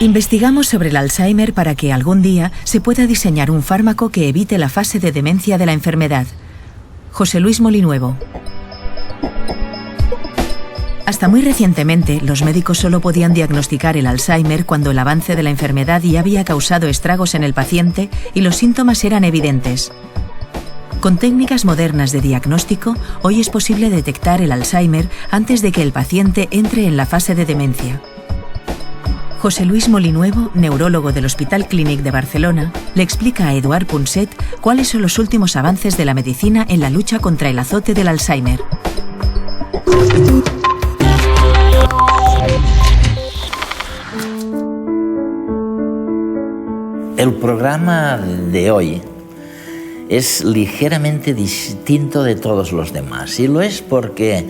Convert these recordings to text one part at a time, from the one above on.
Investigamos sobre el Alzheimer para que algún día se pueda diseñar un fármaco que evite la fase de demencia de la enfermedad. José Luis Molinuevo. Hasta muy recientemente, los médicos solo podían diagnosticar el Alzheimer cuando el avance de la enfermedad ya había causado estragos en el paciente y los síntomas eran evidentes. Con técnicas modernas de diagnóstico, hoy es posible detectar el Alzheimer antes de que el paciente entre en la fase de demencia. José Luis Molinuevo, neurólogo del Hospital Clínic de Barcelona, le explica a Eduard Punset cuáles son los últimos avances de la medicina en la lucha contra el azote del Alzheimer. El programa de hoy es ligeramente distinto de todos los demás, y lo es porque,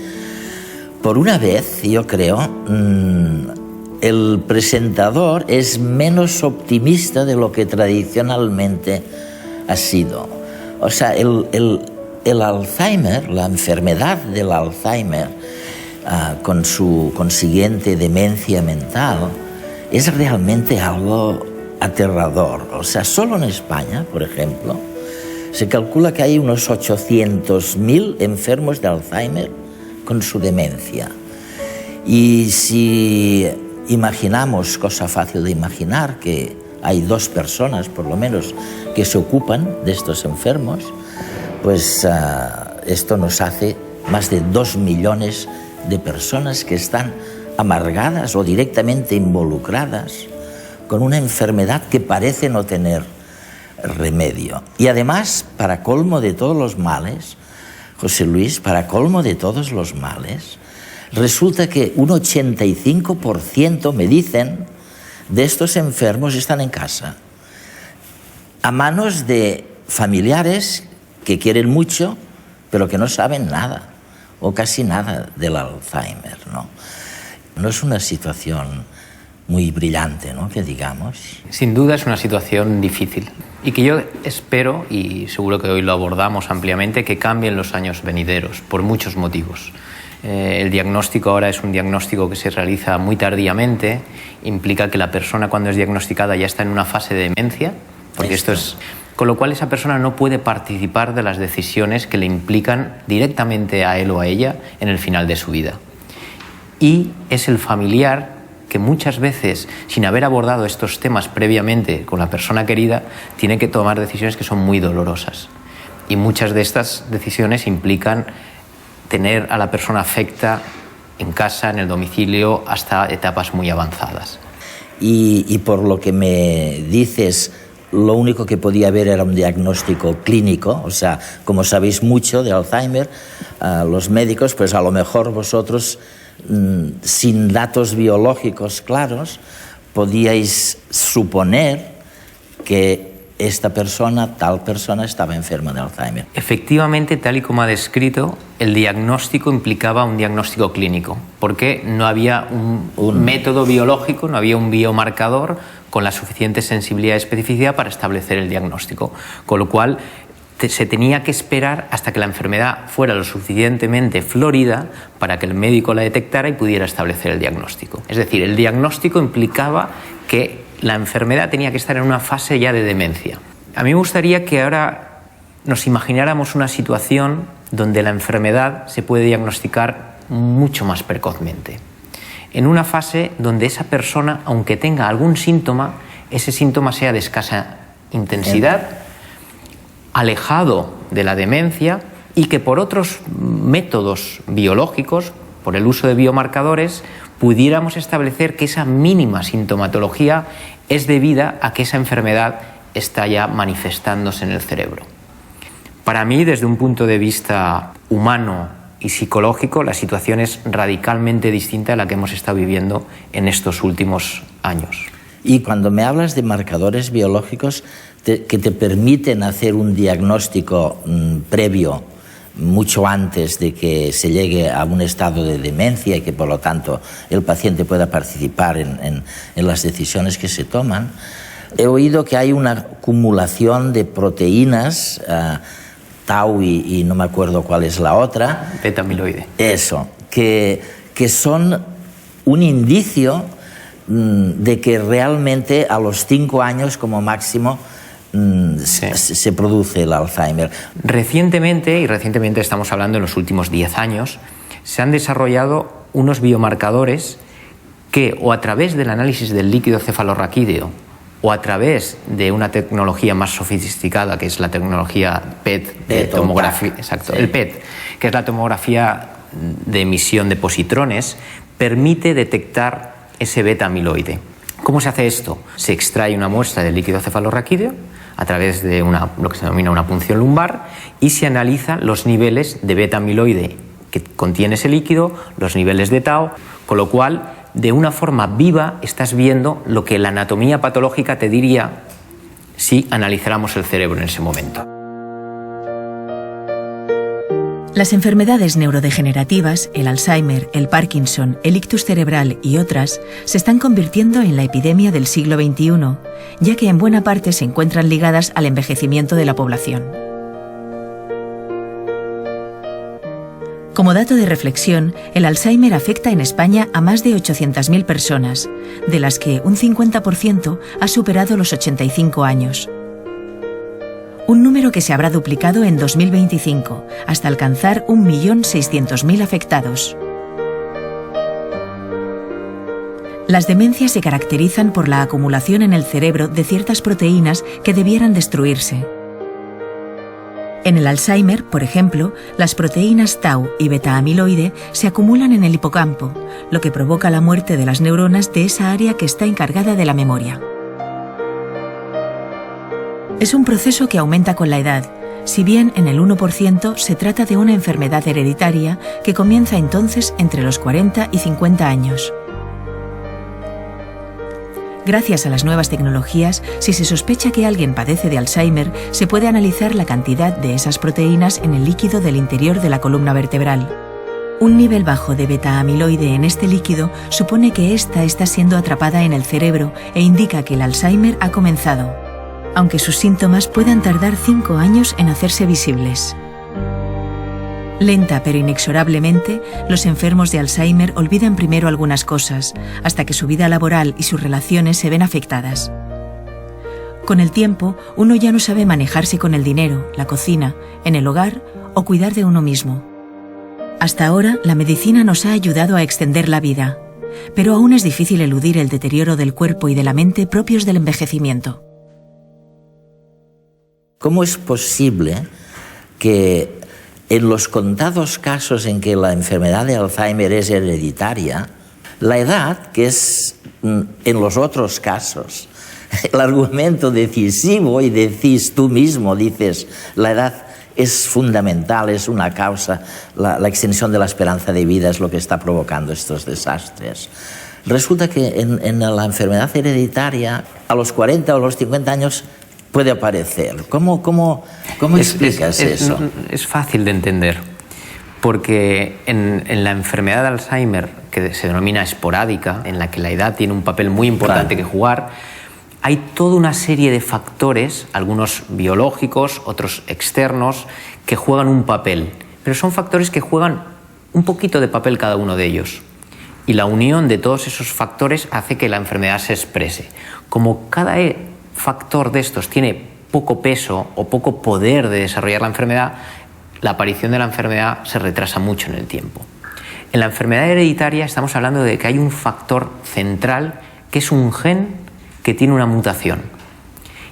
por una vez, yo creo, el presentador es menos optimista de lo que tradicionalmente ha sido. O sea, el Alzheimer, la enfermedad del Alzheimer, con su consiguiente demencia mental, es realmente algo aterrador. O sea, solo en España, por ejemplo, se calcula que hay unos 800.000 enfermos de Alzheimer con su demencia. Y si imaginamos, cosa fácil de imaginar, que hay 2 personas, por lo menos, que se ocupan de estos enfermos, pues esto nos hace más de 2 millones de personas que están amargadas o directamente involucradas con una enfermedad que parece no tener remedio. Y además, para colmo de todos los males, José Luis, para colmo de todos los males, resulta que un 85%, me dicen, de estos enfermos están en casa, a manos de familiares que quieren mucho, pero que no saben nada, o casi nada del Alzheimer, ¿no? No es una situación muy brillante, ¿no?, que digamos. Sin duda es una situación difícil y que yo espero, y seguro que hoy lo abordamos ampliamente, que cambie en los años venideros, por muchos motivos. El diagnóstico ahora es un diagnóstico que se realiza muy tardíamente, implica que la persona cuando es diagnosticada ya está en una fase de demencia, porque esto es, con lo cual esa persona no puede participar de las decisiones que le implican directamente a él o a ella en el final de su vida. Y es el familiar que muchas veces, sin haber abordado estos temas previamente con la persona querida, tiene que tomar decisiones que son muy dolorosas. Y muchas de estas decisiones implican tener a la persona afecta en casa, en el domicilio, hasta etapas muy avanzadas. Y por lo que me dices, lo único que podía haber era un diagnóstico clínico, o sea, como sabéis mucho de Alzheimer, los médicos, pues a lo mejor vosotros, sin datos biológicos claros, podíais suponer que esta persona, tal persona, estaba enferma de Alzheimer. Efectivamente, tal y como ha descrito, el diagnóstico implicaba un diagnóstico clínico, porque no había un método biológico, no había un biomarcador con la suficiente sensibilidad y especificidad para establecer el diagnóstico, con lo cual se tenía que esperar hasta que la enfermedad fuera lo suficientemente florida para que el médico la detectara y pudiera establecer el diagnóstico. Es decir, el diagnóstico implicaba que la enfermedad tenía que estar en una fase ya de demencia. A mí me gustaría que ahora nos imagináramos una situación donde la enfermedad se puede diagnosticar mucho más precozmente. En una fase donde esa persona, aunque tenga algún síntoma, ese síntoma sea de escasa intensidad, alejado de la demencia, y que por otros métodos biológicos, por el uso de biomarcadores, pudiéramos establecer que esa mínima sintomatología es debida a que esa enfermedad está ya manifestándose en el cerebro. Para mí, desde un punto de vista humano y psicológico, la situación es radicalmente distinta a la que hemos estado viviendo en estos últimos años. Y cuando me hablas de marcadores biológicos, que te permiten hacer un diagnóstico previo mucho antes de que se llegue a un estado de demencia y que por lo tanto el paciente pueda participar en las decisiones que se toman. He oído que hay una acumulación de proteínas, tau y no me acuerdo cuál es la otra. Beta-amiloide. Eso, que son un indicio de que realmente a los 5 años como máximo se produce el Alzheimer. Recientemente estamos hablando en los últimos 10 años, se han desarrollado unos biomarcadores que o a través del análisis del líquido cefalorraquídeo o a través de una tecnología más sofisticada que es la tecnología PET de tomografía, exacto, sí. El PET, que es la tomografía de emisión de positrones, permite detectar ese beta-amiloide. ¿Cómo se hace esto? Se extrae una muestra del líquido cefalorraquídeo a través de lo que se denomina una punción lumbar y se analizan los niveles de beta-amiloide que contiene ese líquido, los niveles de tau, con lo cual de una forma viva estás viendo lo que la anatomía patológica te diría si analizáramos el cerebro en ese momento. Las enfermedades neurodegenerativas, el Alzheimer, el Parkinson, el ictus cerebral y otras, se están convirtiendo en la epidemia del siglo XXI, ya que en buena parte se encuentran ligadas al envejecimiento de la población. Como dato de reflexión, el Alzheimer afecta en España a más de 800.000 personas, de las que un 50% ha superado los 85 años. Un número que se habrá duplicado en 2025, hasta alcanzar 1.600.000 afectados. Las demencias se caracterizan por la acumulación en el cerebro de ciertas proteínas que debieran destruirse. En el Alzheimer, por ejemplo, las proteínas tau y beta-amiloide se acumulan en el hipocampo, lo que provoca la muerte de las neuronas de esa área que está encargada de la memoria. Es un proceso que aumenta con la edad, si bien en el 1% se trata de una enfermedad hereditaria que comienza entonces entre los 40 y 50 años. Gracias a las nuevas tecnologías, si se sospecha que alguien padece de Alzheimer, se puede analizar la cantidad de esas proteínas en el líquido del interior de la columna vertebral. Un nivel bajo de beta-amiloide en este líquido supone que ésta está siendo atrapada en el cerebro e indica que el Alzheimer ha comenzado, aunque sus síntomas puedan tardar 5 años en hacerse visibles. Lenta pero inexorablemente, los enfermos de Alzheimer olvidan primero algunas cosas, hasta que su vida laboral y sus relaciones se ven afectadas. Con el tiempo, uno ya no sabe manejarse con el dinero, la cocina, en el hogar o cuidar de uno mismo. Hasta ahora, la medicina nos ha ayudado a extender la vida, pero aún es difícil eludir el deterioro del cuerpo y de la mente propios del envejecimiento. ¿Cómo es posible que en los contados casos en que la enfermedad de Alzheimer es hereditaria, la edad, que es en los otros casos el argumento decisivo, y decís tú mismo, dices, la edad es fundamental, es una causa, la extensión de la esperanza de vida es lo que está provocando estos desastres. Resulta que en la enfermedad hereditaria, a los 40 o los 50 años, puede aparecer. ¿Cómo explicas eso? Es fácil de entender, porque en la enfermedad de Alzheimer, que se denomina esporádica, en la que la edad tiene un papel muy importante que jugar, hay toda una serie de factores, algunos biológicos, otros externos, que juegan un papel, pero son factores que juegan un poquito de papel cada uno de ellos. Y la unión de todos esos factores hace que la enfermedad se exprese. Como cada factor de estos tiene poco peso o poco poder de desarrollar la enfermedad, la aparición de la enfermedad se retrasa mucho en el tiempo. En la enfermedad hereditaria estamos hablando de que hay un factor central que es un gen que tiene una mutación.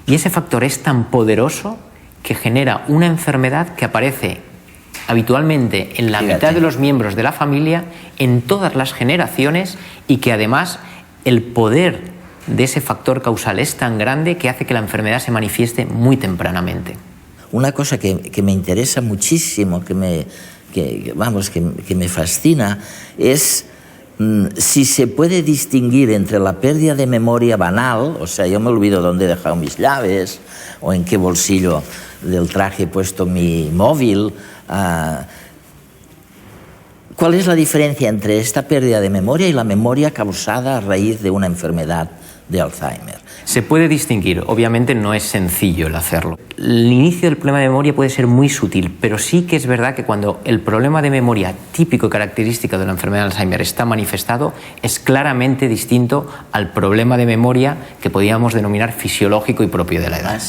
Y ese factor es tan poderoso que genera una enfermedad que aparece habitualmente en la mitad de los miembros de la familia, en todas las generaciones, y que además el poder de ese factor causal es tan grande que hace que la enfermedad se manifieste muy tempranamente. Una cosa que me interesa muchísimo, que me fascina, es si se puede distinguir entre la pérdida de memoria banal, o sea, yo me olvido dónde he dejado mis llaves o en qué bolsillo del traje he puesto mi móvil. ¿Cuál es la diferencia entre esta pérdida de memoria y la memoria causada a raíz de una enfermedad de Alzheimer? Se puede distinguir, obviamente no es sencillo el hacerlo. El inicio del problema de memoria puede ser muy sutil, pero sí que es verdad que cuando el problema de memoria típico y característico de la enfermedad de Alzheimer está manifestado, es claramente distinto al problema de memoria que podríamos denominar fisiológico y propio de la edad.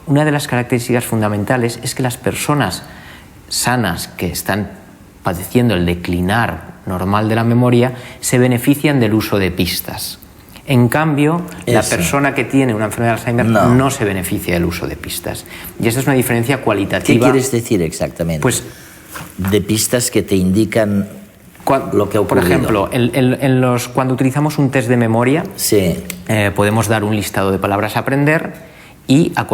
Una de las características fundamentales es que las personas sanas que están padeciendo el declinar normal de la memoria se benefician del uso de pistas. En cambio, la persona que tiene una enfermedad de Alzheimer no se beneficia del uso de pistas. Y esta es una diferencia cualitativa. ¿Qué quieres decir exactamente? Pues, de pistas que te indican lo que ha ocurrido. Por ejemplo, cuando utilizamos un test de memoria, podemos dar un listado de palabras a aprender y a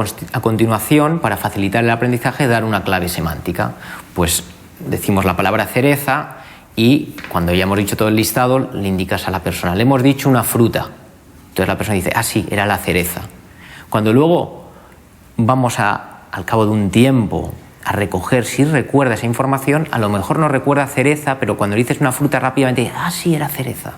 continuación, para facilitar el aprendizaje, dar una clave semántica. Pues decimos la palabra cereza y cuando ya hemos dicho todo el listado le indicas a la persona, le hemos dicho una fruta. Entonces la persona dice, sí, era la cereza. Cuando luego vamos al cabo de un tiempo a recoger si recuerda esa información, a lo mejor no recuerda cereza, pero cuando le dices una fruta rápidamente dice, sí, era cereza.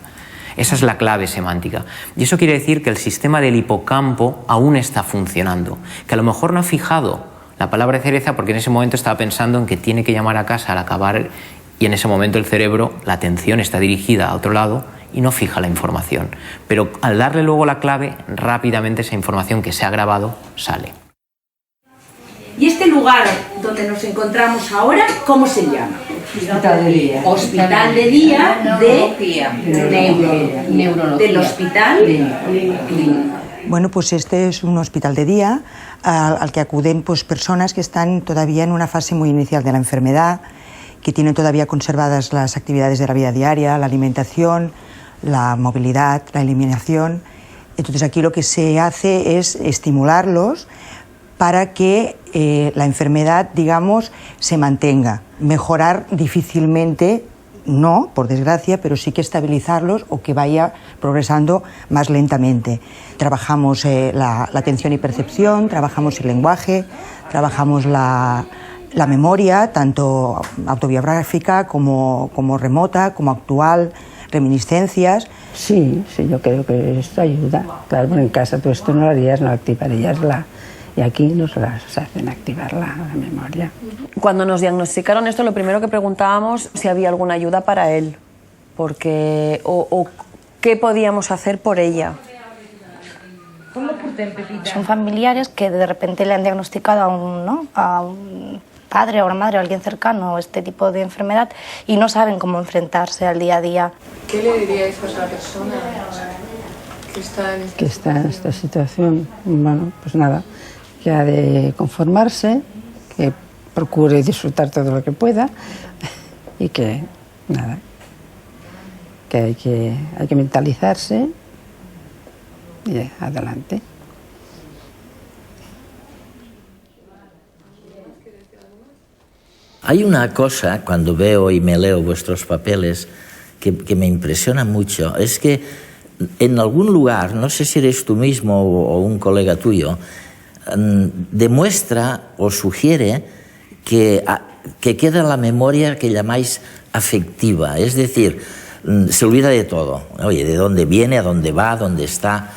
Esa es la clave semántica. Y eso quiere decir que el sistema del hipocampo aún está funcionando, que a lo mejor no ha fijado la palabra cereza porque en ese momento estaba pensando en que tiene que llamar a casa al acabar y en ese momento el cerebro, la atención está dirigida a otro lado y no fija la información. Pero al darle luego la clave, rápidamente esa información que se ha grabado sale. ¿Y este lugar donde nos encontramos ahora, cómo se llama? Hospital de Día. Hospital de Día del Hospital Clínico. Bueno, pues este es un hospital de día al que acuden pues, personas que están todavía en una fase muy inicial de la enfermedad, que tienen todavía conservadas las actividades de la vida diaria, la alimentación, la movilidad, la eliminación. Entonces aquí lo que se hace es estimularlos para que la enfermedad, digamos, se mantenga. Mejorar difícilmente, no, por desgracia, pero sí que estabilizarlos o que vaya progresando más lentamente. Trabajamos la atención y percepción, trabajamos el lenguaje, trabajamos la memoria, tanto autobiográfica como remota, como actual, reminiscencias. Sí, yo creo que esto ayuda. Claro, en casa tú esto no lo harías, no activarías y aquí nos hacen activar la memoria. Cuando nos diagnosticaron esto, lo primero que preguntábamos si había alguna ayuda para él, porque o qué podíamos hacer por ella. Son familiares que de repente le han diagnosticado a un padre o una madre o alguien cercano este tipo de enfermedad y no saben cómo enfrentarse al día a día. ¿Qué le diríais a la persona que está en esta situación? Bueno, pues nada, que ha de conformarse, que procure disfrutar todo lo que pueda y que nada, que hay que mentalizarse y adelante. Hay una cosa, cuando veo y me leo vuestros papeles, que me impresiona mucho, es que en algún lugar, no sé si eres tú mismo o un colega tuyo, demuestra o sugiere que queda la memoria que llamáis afectiva, es decir, se olvida de todo, oye, de dónde viene, a dónde va, dónde está.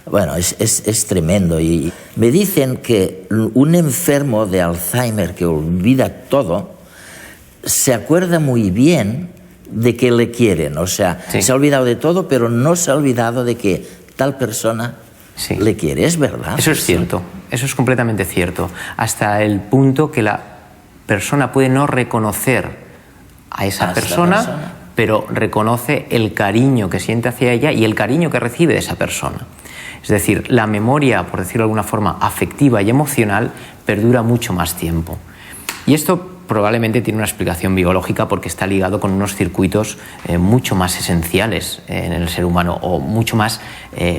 Bueno, es tremendo. Y me dicen que un enfermo de Alzheimer que olvida todo se acuerda muy bien de que le quieren, o sea, se ha olvidado de todo, pero no se ha olvidado de que tal persona le quiere, ¿es verdad? Eso es cierto, eso es completamente cierto, hasta el punto que la persona puede no reconocer a esa persona, pero reconoce el cariño que siente hacia ella y el cariño que recibe de esa persona. Es decir, la memoria, por decirlo de alguna forma, afectiva y emocional, perdura mucho más tiempo. Y esto probablemente tiene una explicación biológica porque está ligado con unos circuitos mucho más esenciales en el ser humano o mucho más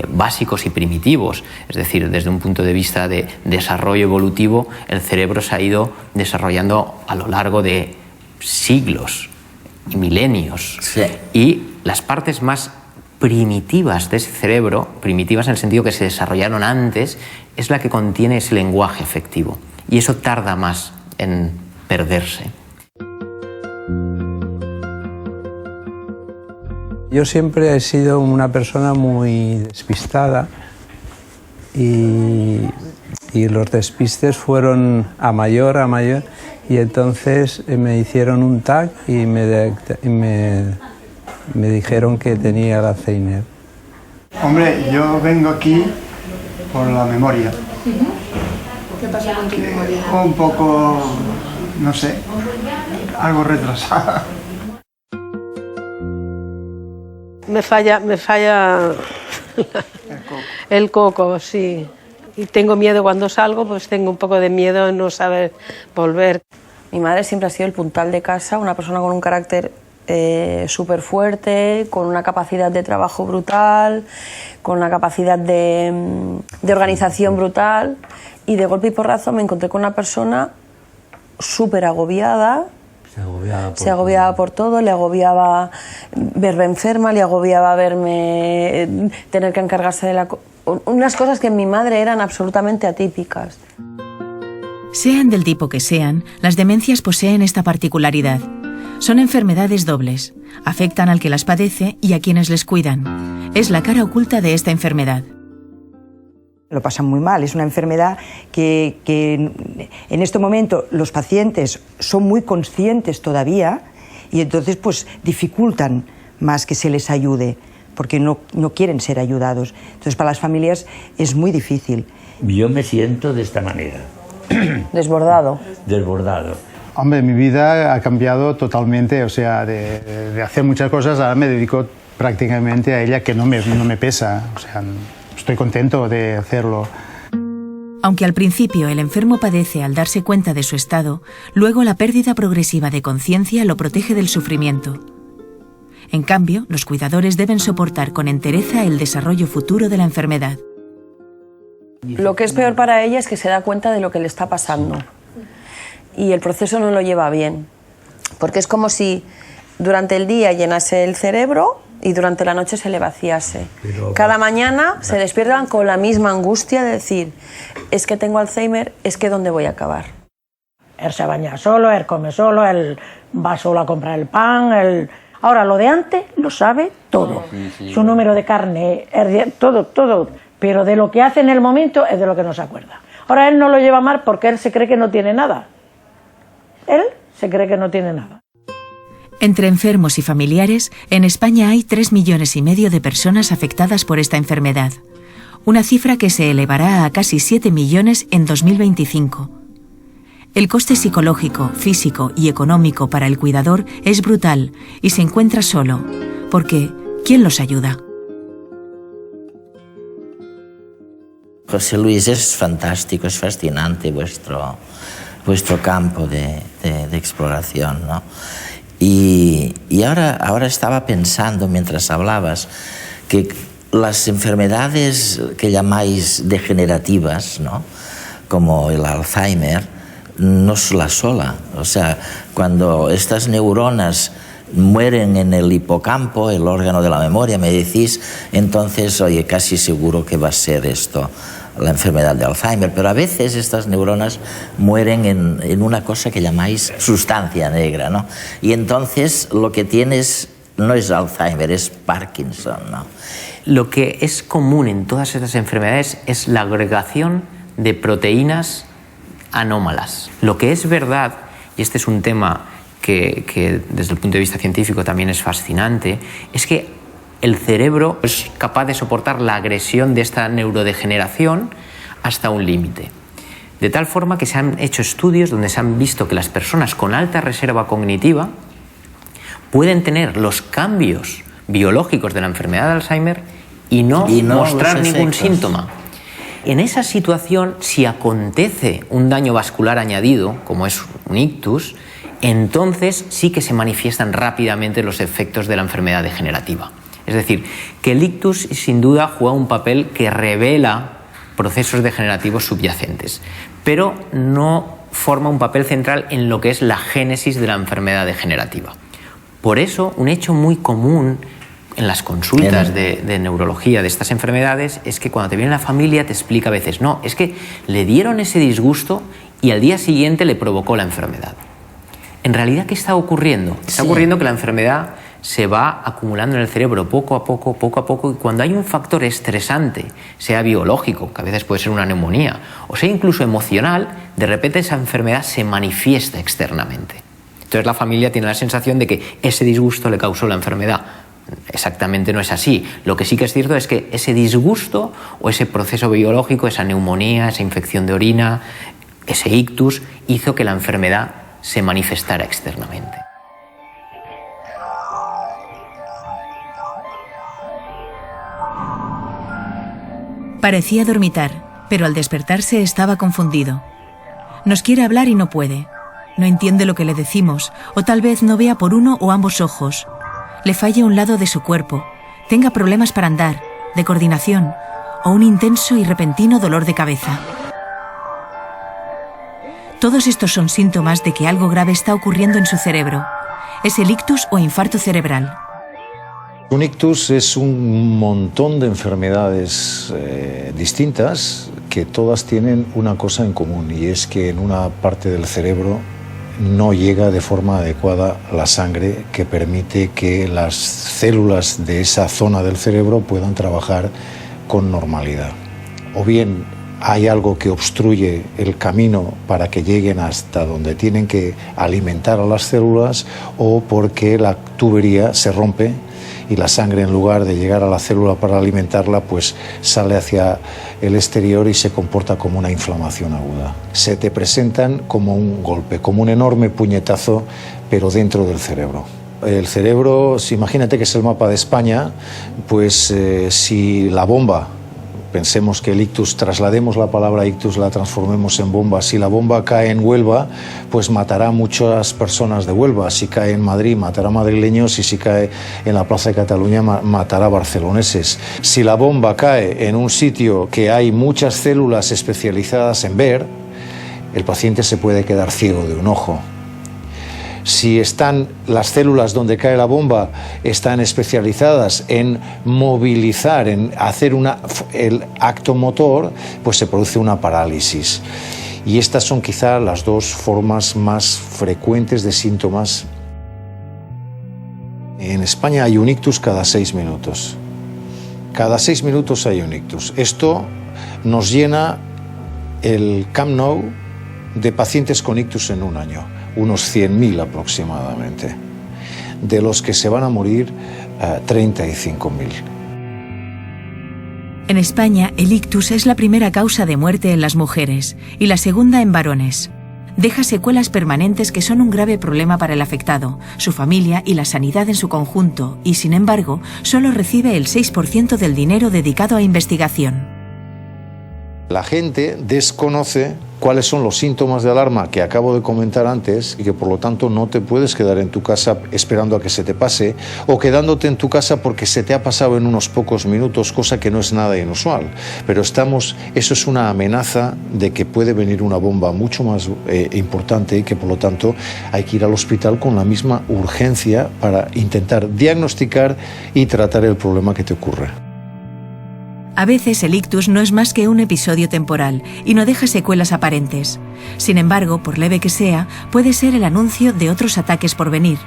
básicos y primitivos. Es decir, desde un punto de vista de desarrollo evolutivo, el cerebro se ha ido desarrollando a lo largo de siglos y milenios. Y las partes más primitivas de ese cerebro, primitivas en el sentido que se desarrollaron antes, es la que contiene ese lenguaje afectivo. Y eso tarda más en perderse. Yo siempre he sido una persona muy despistada y los despistes fueron a mayor y entonces me hicieron un TAC y me dijeron que tenía el Alzheimer. Hombre, yo vengo aquí por la memoria. ¿Qué pasa con tu memoria? Un poco, no sé, algo retrasada. Me falla el coco, sí. Y tengo miedo cuando salgo, pues tengo un poco de miedo en no saber volver. Mi madre siempre ha sido el puntal de casa, una persona con un carácter súper fuerte, con una capacidad de trabajo brutal, con una capacidad de organización brutal, y de golpe y porrazo me encontré con una persona súper agobiada. Se agobiaba por todo, le agobiaba verme enferma, le agobiaba verme tener que encargarse de unas cosas que en mi madre eran absolutamente atípicas. Sean del tipo que sean, las demencias poseen esta particularidad. Son enfermedades dobles. Afectan al que las padece y a quienes les cuidan. Es la cara oculta de esta enfermedad. Lo pasan muy mal, es una enfermedad que en este momento los pacientes son muy conscientes todavía y entonces pues dificultan más que se les ayude porque no quieren ser ayudados. Entonces para las familias es muy difícil. Yo me siento de esta manera. Desbordado. Desbordado. Hombre, mi vida ha cambiado totalmente, o sea, de hacer muchas cosas, ahora me dedico prácticamente a ella, que no me pesa, o sea, estoy contento de hacerlo. Aunque al principio el enfermo padece al darse cuenta de su estado, luego la pérdida progresiva de conciencia lo protege del sufrimiento. En cambio, los cuidadores deben soportar con entereza el desarrollo futuro de la enfermedad. Lo que es peor para ella es que se da cuenta de lo que le está pasando. Y el proceso no lo lleva bien. Porque es como si durante el día llenase el cerebro y durante la noche se le vaciase. Cada mañana se despiertan con la misma angustia de decir, es que tengo Alzheimer, es que ¿dónde voy a acabar? Él se baña solo, él come solo, él va solo a comprar el pan, Ahora, lo de antes lo sabe todo. Su número de carne, todo. Pero de lo que hace en el momento es de lo que no se acuerda. Ahora él no lo lleva mal porque él se cree que no tiene nada. Él se cree que no tiene nada. Entre enfermos y familiares, en España hay 3,5 millones de personas afectadas por esta enfermedad. Una cifra que se elevará a casi 7 millones en 2025. El coste psicológico, físico y económico para el cuidador es brutal y se encuentra solo, porque ¿quién los ayuda? José Luis, es fantástico, es fascinante vuestro campo de exploración, ¿no? Y ahora estaba pensando, mientras hablabas, que las enfermedades que llamáis degenerativas, ¿no?, como el Alzheimer, no es la sola. O sea, cuando estas neuronas mueren en el hipocampo, el órgano de la memoria, me decís, entonces, oye, casi seguro que va a ser esto, la enfermedad de Alzheimer. Pero a veces estas neuronas mueren en una cosa que llamáis sustancia negra, ¿no? Y entonces lo que tienes no es Alzheimer, es Parkinson, ¿no? Lo que es común en todas estas enfermedades es la agregación de proteínas anómalas. Lo que es verdad, y este es un tema que desde el punto de vista científico también es fascinante, es que el cerebro es capaz de soportar la agresión de esta neurodegeneración hasta un límite. De tal forma que se han hecho estudios donde se han visto que las personas con alta reserva cognitiva pueden tener los cambios biológicos de la enfermedad de Alzheimer y no mostrar ningún síntoma. En esa situación, si acontece un daño vascular añadido, como es un ictus, entonces sí que se manifiestan rápidamente los efectos de la enfermedad degenerativa. Es decir, que el ictus sin duda juega un papel que revela procesos degenerativos subyacentes, pero no forma un papel central en lo que es la génesis de la enfermedad degenerativa. Por eso, un hecho muy común en las consultas de neurología de estas enfermedades es que cuando te viene la familia te explica a veces, no, es que le dieron ese disgusto y al día siguiente le provocó la enfermedad. En realidad, ¿qué está ocurriendo? Está ocurriendo que la enfermedad se va acumulando en el cerebro poco a poco, y cuando hay un factor estresante, sea biológico, que a veces puede ser una neumonía, o sea incluso emocional, de repente esa enfermedad se manifiesta externamente. Entonces la familia tiene la sensación de que ese disgusto le causó la enfermedad. Exactamente no es así. Lo que sí que es cierto es que ese disgusto o ese proceso biológico, esa neumonía, esa infección de orina, ese ictus, hizo que la enfermedad se manifestara externamente. Parecía dormitar, pero al despertarse estaba confundido. Nos quiere hablar y no puede. No entiende lo que le decimos, o tal vez no vea por uno o ambos ojos. Le falla un lado de su cuerpo, tenga problemas para andar, de coordinación, o un intenso y repentino dolor de cabeza. Todos estos son síntomas de que algo grave está ocurriendo en su cerebro. Es el ictus o infarto cerebral. Un ictus es un montón de enfermedades distintas que todas tienen una cosa en común, y es que en una parte del cerebro no llega de forma adecuada la sangre que permite que las células de esa zona del cerebro puedan trabajar con normalidad. O bien hay algo que obstruye el camino para que lleguen hasta donde tienen que alimentar a las células, o porque la tubería se rompe y la sangre, en lugar de llegar a la célula para alimentarla, pues sale hacia el exterior y se comporta como una inflamación aguda. Se te presentan como un golpe, como un enorme puñetazo, pero dentro del cerebro. El cerebro, imagínate que es el mapa de España, pues si la bomba, pensemos que el ictus, traslademos la palabra ictus, la transformemos en bomba. Si la bomba cae en Huelva, pues matará a muchas personas de Huelva. Si cae en Madrid, matará madrileños, y si cae en la Plaza de Cataluña, matará barceloneses. Si la bomba cae en un sitio que hay muchas células especializadas en ver, el paciente se puede quedar ciego de un ojo. Si están las células donde cae la bomba, están especializadas en movilizar, en hacer el acto motor, pues se produce una parálisis. Y estas son quizá las dos formas más frecuentes de síntomas. En España hay un ictus cada 6 minutos. Cada 6 minutos hay un ictus. Esto nos llena el Camp Nou de pacientes con ictus en un año. Unos 100.000 aproximadamente, de los que se van a morir 35.000. En España, el ictus es la primera causa de muerte en las mujeres y la segunda en varones. Deja secuelas permanentes que son un grave problema para el afectado, su familia y la sanidad en su conjunto, y sin embargo, solo recibe el 6% del dinero dedicado a investigación. La gente desconoce cuáles son los síntomas de alarma que acabo de comentar antes, y que por lo tanto no te puedes quedar en tu casa esperando a que se te pase, o quedándote en tu casa porque se te ha pasado en unos pocos minutos, cosa que no es nada inusual. Pero eso es una amenaza de que puede venir una bomba mucho más importante, y que por lo tanto hay que ir al hospital con la misma urgencia para intentar diagnosticar y tratar el problema que te ocurre. A veces el ictus no es más que un episodio temporal y no deja secuelas aparentes. Sin embargo, por leve que sea, puede ser el anuncio de otros ataques por venir.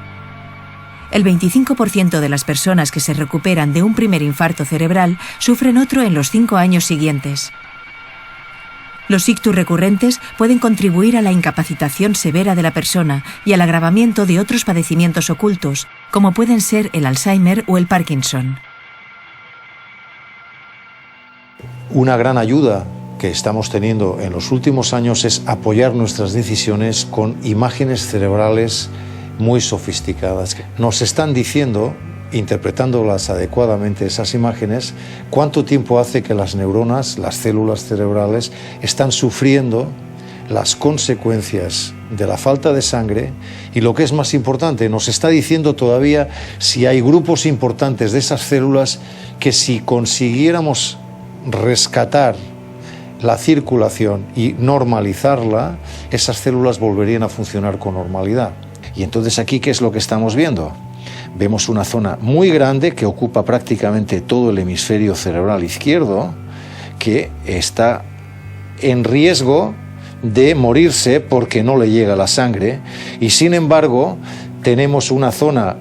El 25% de las personas que se recuperan de un primer infarto cerebral sufren otro en los 5 años siguientes. Los ictus recurrentes pueden contribuir a la incapacitación severa de la persona y al agravamiento de otros padecimientos ocultos, como pueden ser el Alzheimer o el Parkinson. Una gran ayuda que estamos teniendo en los últimos años es apoyar nuestras decisiones con imágenes cerebrales muy sofisticadas. Nos están diciendo, interpretándolas adecuadamente esas imágenes, cuánto tiempo hace que las neuronas, las células cerebrales, están sufriendo las consecuencias de la falta de sangre, y lo que es más importante, nos está diciendo todavía si hay grupos importantes de esas células que, si consiguiéramos rescatar la circulación y normalizarla, esas células volverían a funcionar con normalidad. Y entonces aquí, ¿qué es lo que estamos viendo? vemos una zona muy grande que ocupa prácticamente todo el hemisferio cerebral izquierdo, que está en riesgo de morirse porque no le llega la sangre, y sin embargo tenemos una zona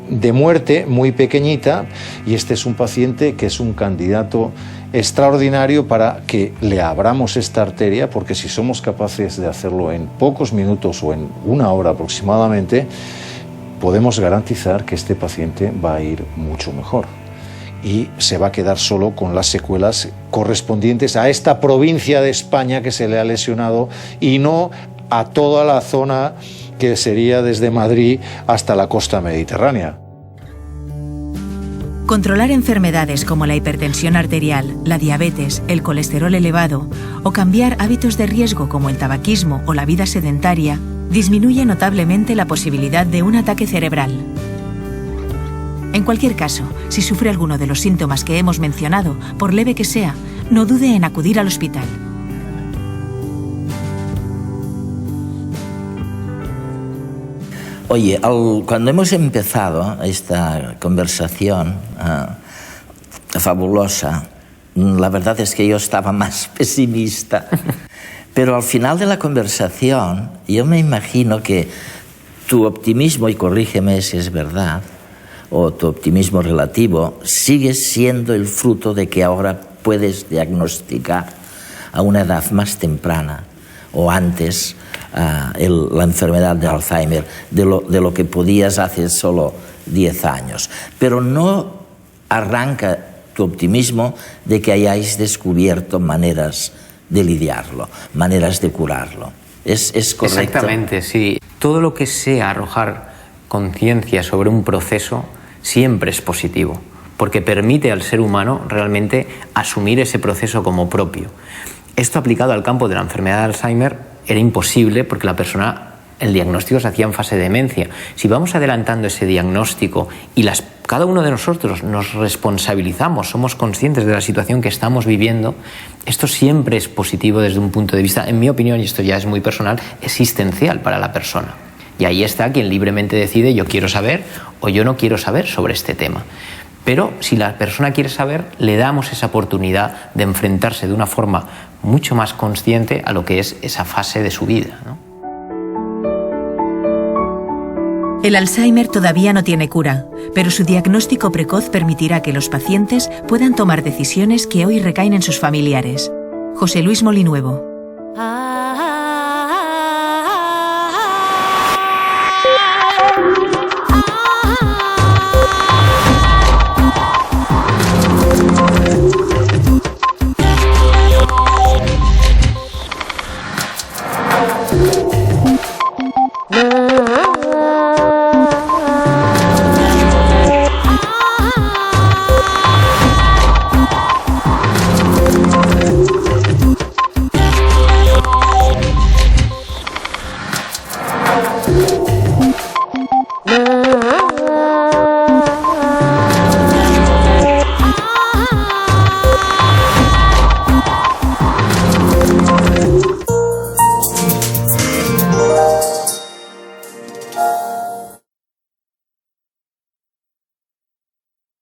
de muerte muy pequeñita, y este es un paciente que es un candidato extraordinario para que le abramos esta arteria, porque si somos capaces de hacerlo en pocos minutos o en una hora aproximadamente, podemos garantizar que este paciente va a ir mucho mejor y se va a quedar solo con las secuelas correspondientes a esta provincia de España que se le ha lesionado, y no a toda la zona que sería desde Madrid hasta la costa mediterránea. Controlar enfermedades como la hipertensión arterial, la diabetes, el colesterol elevado o cambiar hábitos de riesgo como el tabaquismo o la vida sedentaria disminuye notablemente la posibilidad de un ataque cerebral. En cualquier caso, si sufre alguno de los síntomas que hemos mencionado, por leve que sea, no dude en acudir al hospital. Oye, cuando hemos empezado esta conversación fabulosa, la verdad es que yo estaba más pesimista, pero al final de la conversación yo me imagino que tu optimismo, y corrígeme si es verdad, o tu optimismo relativo, sigue siendo el fruto de que ahora puedes diagnosticar a una edad más temprana o antes la enfermedad de Alzheimer de lo que podías hace solo 10 años. Pero no arranca tu optimismo de que hayáis descubierto maneras de lidiarlo, maneras de curarlo. ¿Es correcto? Exactamente, sí. Todo lo que sea arrojar conciencia sobre un proceso siempre es positivo, porque permite al ser humano realmente asumir ese proceso como propio. Esto aplicado al campo de la enfermedad de Alzheimer era imposible porque la persona, el diagnóstico se hacía en fase de demencia. Si vamos adelantando ese diagnóstico y cada uno de nosotros nos responsabilizamos, somos conscientes de la situación que estamos viviendo, esto siempre es positivo desde un punto de vista, en mi opinión, y esto ya es muy personal, existencial para la persona. Y ahí está quien libremente decide: yo quiero saber o yo no quiero saber sobre este tema. Pero si la persona quiere saber, le damos esa oportunidad de enfrentarse de una forma mucho más consciente a lo que es esa fase de su vida, ¿no? El Alzheimer todavía no tiene cura, pero su diagnóstico precoz permitirá que los pacientes puedan tomar decisiones que hoy recaen en sus familiares. José Luis Molinuevo.